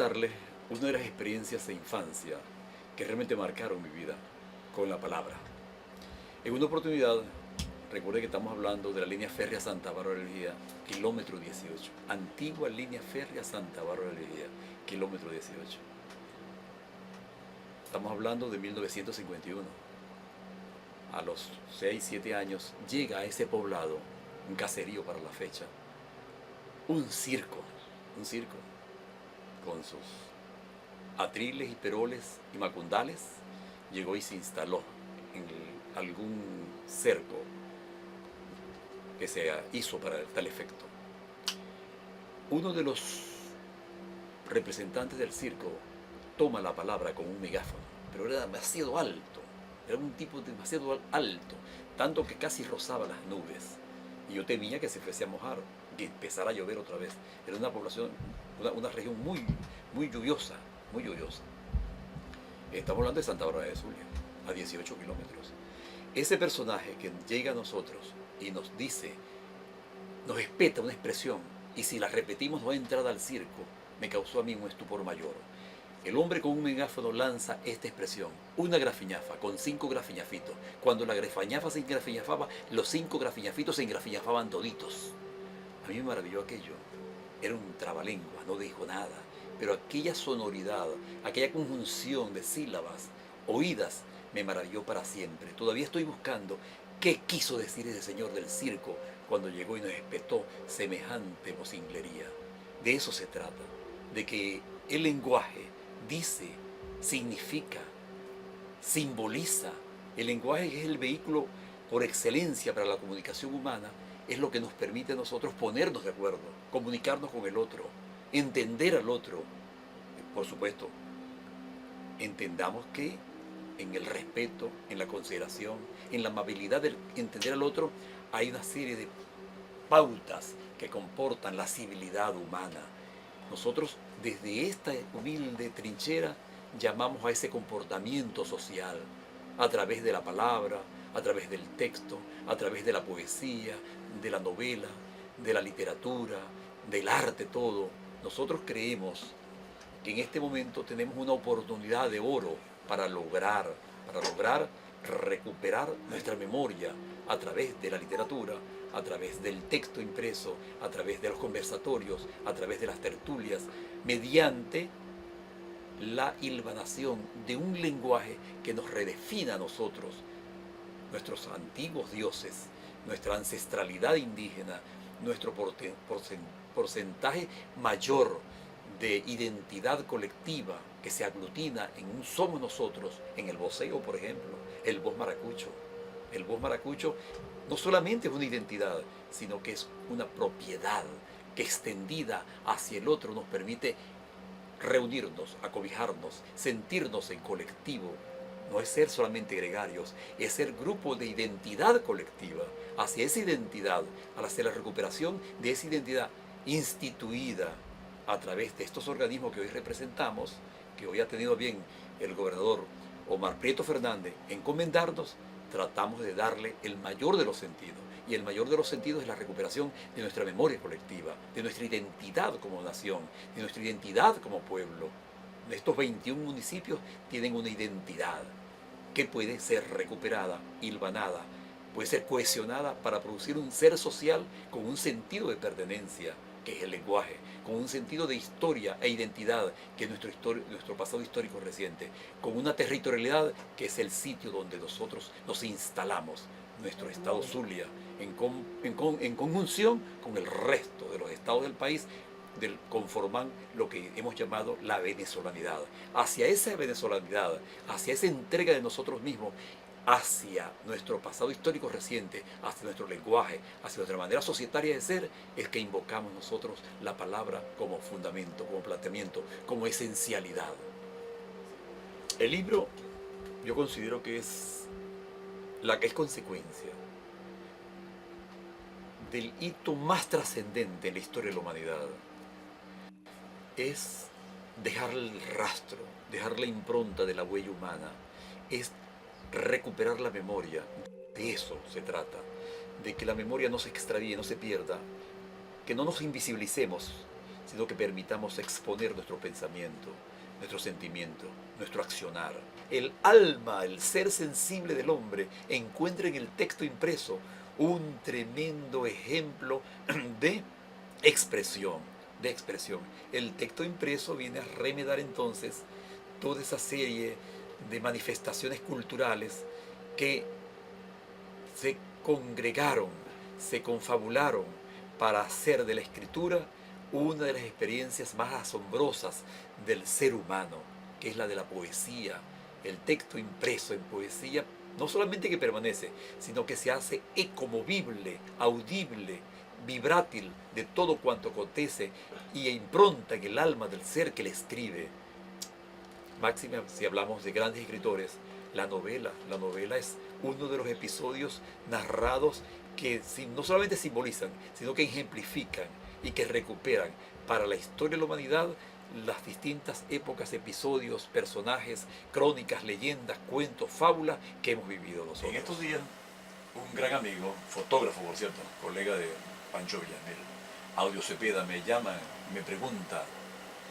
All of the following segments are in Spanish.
relatarles una de las experiencias de infancia que realmente marcaron mi vida con la palabra. En una oportunidad, recuerde que estamos hablando de la línea férrea Santa Bárbara de Lejía, kilómetro 18. Antigua línea férrea Santa Bárbara de Lejía, kilómetro 18. Estamos hablando de 1951. A los 6, 7 años llega a ese poblado, un caserío para la fecha, un circo con sus atriles y peroles y macundales, llegó y se instaló en algún cerco que se hizo para tal efecto. Uno de los representantes del circo toma la palabra con un megáfono, pero era demasiado alto, era un tipo demasiado alto, tanto que casi rozaba las nubes. Y yo temía que se fuese a mojar, que empezara a llover otra vez. Era una población, una región muy lluviosa, muy lluviosa. Estamos hablando de Santa Bárbara de Zulia, a 18 kilómetros. Ese personaje que llega a nosotros y nos dice, nos espeta una expresión, y si la repetimos no hay entrada al circo, me causó a mí un estupor mayor. El hombre con un megáfono lanza esta expresión, una grafiñafa con 5 grafiñafitos. Cuando la grafiñafa se engrafiñafaba, los 5 grafiñafitos se engrafiñafaban toditos. A mí me maravilló aquello. Era un trabalengua, no dijo nada, pero aquella sonoridad, aquella conjunción de sílabas oídas, me maravilló para siempre. Todavía estoy buscando qué quiso decir ese señor del circo cuando llegó y nos espetó semejante vocinglería. De eso se trata, de que el lenguaje dice, significa, simboliza. El lenguaje es el vehículo por excelencia para la comunicación humana, es lo que nos permite a nosotros ponernos de acuerdo, comunicarnos con el otro, entender al otro. Por supuesto, entendamos que en el respeto, en la consideración, en la amabilidad de entender al otro, hay una serie de pautas que comportan la civilidad humana. Nosotros desde esta humilde trinchera llamamos a ese comportamiento social a través de la palabra, a través del texto, a través de la poesía, de la novela, de la literatura, del arte, todo. Nosotros creemos que en este momento tenemos una oportunidad de oro para lograr recuperar nuestra memoria a través de la literatura, a través del texto impreso, a través de los conversatorios, a través de las tertulias, mediante la hilvanación de un lenguaje que nos redefina a nosotros, nuestros antiguos dioses, nuestra ancestralidad indígena, nuestro porcentaje mayor de identidad colectiva que se aglutina en un somos nosotros, en el voceo, por ejemplo, el voz maracucho. El voz maracucho no solamente es una identidad, sino que es una propiedad que extendida hacia el otro nos permite reunirnos, acobijarnos, sentirnos en colectivo. No es ser solamente gregarios, es ser grupo de identidad colectiva. Hacia esa identidad, hacia la recuperación de esa identidad instituida a través de estos organismos que hoy representamos, que hoy ha tenido bien el gobernador Omar Prieto Fernández encomendarnos, tratamos de darle el mayor de los sentidos. Y el mayor de los sentidos es la recuperación de nuestra memoria colectiva, de nuestra identidad como nación, de nuestra identidad como pueblo. Estos 21 municipios tienen una identidad que puede ser recuperada, hilvanada, puede ser cohesionada para producir un ser social con un sentido de pertenencia, que es el lenguaje, con un sentido de historia e identidad, que es nuestro pasado histórico reciente, con una territorialidad que es el sitio donde nosotros nos instalamos, nuestro estado Zulia, en conjunción con el resto de los estados del país, conforman lo que hemos llamado la venezolanidad. Hacia esa venezolanidad, hacia esa entrega de nosotros mismos, hacia nuestro pasado histórico reciente, hacia nuestro lenguaje, hacia nuestra manera societaria de ser, es que invocamos nosotros la palabra como fundamento, como planteamiento, como esencialidad. El libro yo considero que es consecuencia del hito más trascendente en la historia de la humanidad. Es dejar el rastro, dejar la impronta de la huella humana, es recuperar la memoria. De eso se trata, de que la memoria no se extravíe, no se pierda, que no nos invisibilicemos, sino que permitamos exponer nuestro pensamiento, nuestro sentimiento, nuestro accionar. El alma, el ser sensible del hombre, encuentra en el texto impreso un tremendo ejemplo de expresión, El texto impreso viene a remedar entonces toda esa serie de manifestaciones culturales que se congregaron, se confabularon para hacer de la escritura una de las experiencias más asombrosas del ser humano, que es la de la poesía. El texto impreso en poesía no solamente que permanece, sino que se hace ecomovible, audible, vibrátil de todo cuanto acontece y impronta en el alma del ser que le escribe. Máxima, si hablamos de grandes escritores, la novela es uno de los episodios narrados que no solamente simbolizan, sino que ejemplifican y que recuperan para la historia de la humanidad las distintas épocas, episodios, personajes, crónicas, leyendas, cuentos, fábulas que hemos vivido nosotros. En estos días, un gran amigo, fotógrafo por cierto, colega de Pancho Villamil, Audio Cepeda, me llama, me pregunta,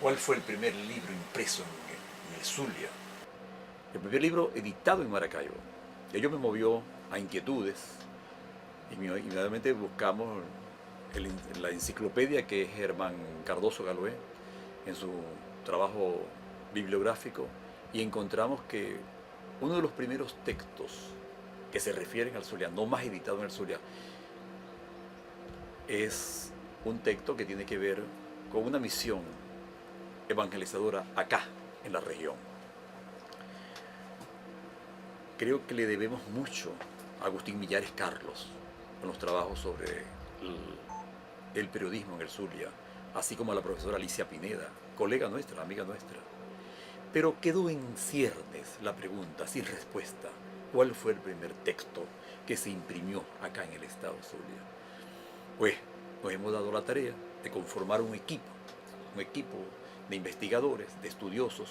¿cuál fue el primer libro impreso en el Zulia? El primer libro editado en Maracaibo. Ello me movió a inquietudes. Inmediatamente buscamos la enciclopedia que es Germán Cardoso Galoé, en su trabajo bibliográfico, y encontramos que uno de los primeros textos que se refieren al Zulia, no más editado en el Zulia, es un texto que tiene que ver con una misión evangelizadora acá, en la región. Creo que le debemos mucho a Agustín Millares Carlos con los trabajos sobre el periodismo en el Zulia, así como a la profesora Alicia Pineda, colega nuestra, amiga nuestra. Pero quedó en ciernes la pregunta, sin respuesta, ¿cuál fue el primer texto que se imprimió acá en el estado Zulia? Pues nos hemos dado la tarea de conformar un equipo de investigadores, de estudiosos,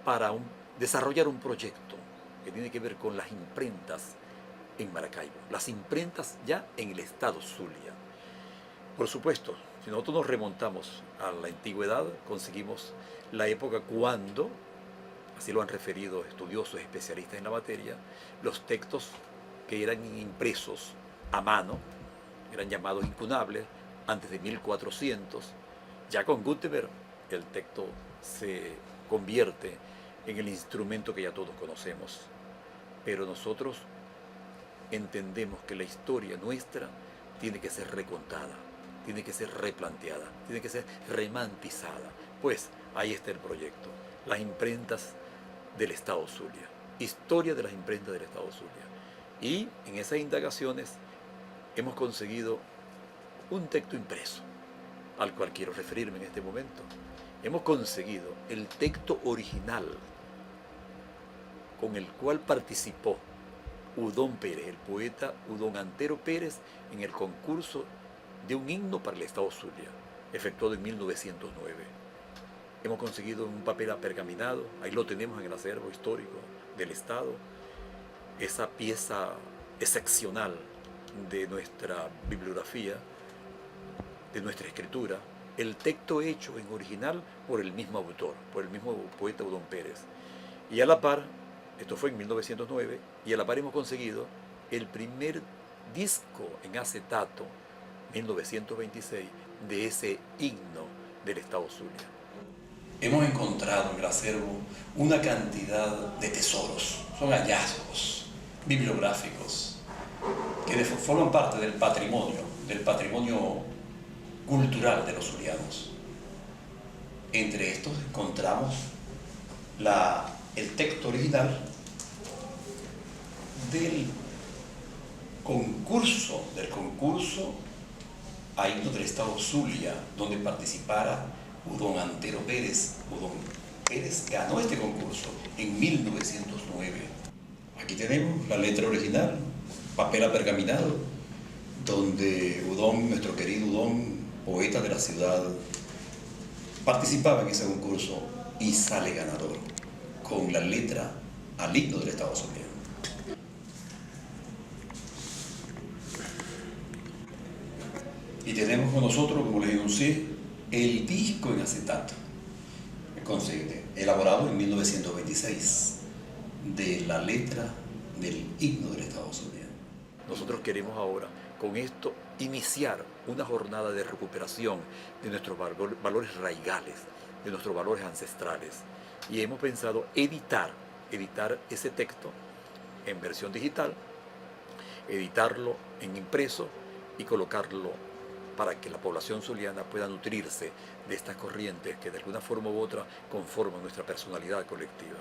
para desarrollar un proyecto que tiene que ver con las imprentas en Maracaibo, las imprentas ya en el estado Zulia. Por supuesto, si nosotros nos remontamos a la antigüedad, conseguimos la época cuando, así lo han referido estudiosos especialistas en la materia, los textos que eran impresos a mano, eran llamados incunables, antes de 1400, ya con Gutenberg el texto se convierte en el instrumento que ya todos conocemos. Pero nosotros entendemos que la historia nuestra tiene que ser recontada, tiene que ser replanteada, tiene que ser remantizada. Pues ahí está el proyecto, las imprentas del estado Zulia, historia de las imprentas del estado Zulia. Y en esas indagaciones hemos conseguido un texto impreso, al cual quiero referirme en este momento. Hemos conseguido el texto original con el cual participó Udón Pérez, el poeta Udón Antero Pérez, en el concurso de un himno para el estado Zulia, efectuado en 1909. Hemos conseguido un papel apergaminado, ahí lo tenemos en el acervo histórico del estado, esa pieza excepcional de nuestra bibliografía, de nuestra escritura, el texto hecho en original por el mismo autor, por el mismo poeta Udón Pérez. Y a la par, esto fue en 1909, y a la par hemos conseguido el primer disco en acetato, 1926, de ese himno del estado Zulia. Hemos encontrado en el acervo una cantidad de tesoros, son hallazgos bibliográficos que forman parte del patrimonio cultural de los zulianos. Entre estos encontramos el texto original del concurso a himno del estado Zulia, donde participara Udón Antero Pérez. Udón Pérez ganó este concurso en 1909. Aquí tenemos la letra original, papel apergaminado, donde Udón, nuestro querido Udón, poeta de la ciudad, participaba en ese concurso y sale ganador con la letra al himno del estado Zulia. Y tenemos con nosotros, como les denuncié, El disco en acetato, elaborado en 1926, de la letra del himno del Estado Zuliano. Nosotros queremos ahora, con esto, iniciar una jornada de recuperación de nuestros valores raigales, de nuestros valores ancestrales. Y hemos pensado editar ese texto en versión digital, editarlo en impreso y colocarlo para que la población zuliana pueda nutrirse de estas corrientes que de alguna forma u otra conforman nuestra personalidad colectiva.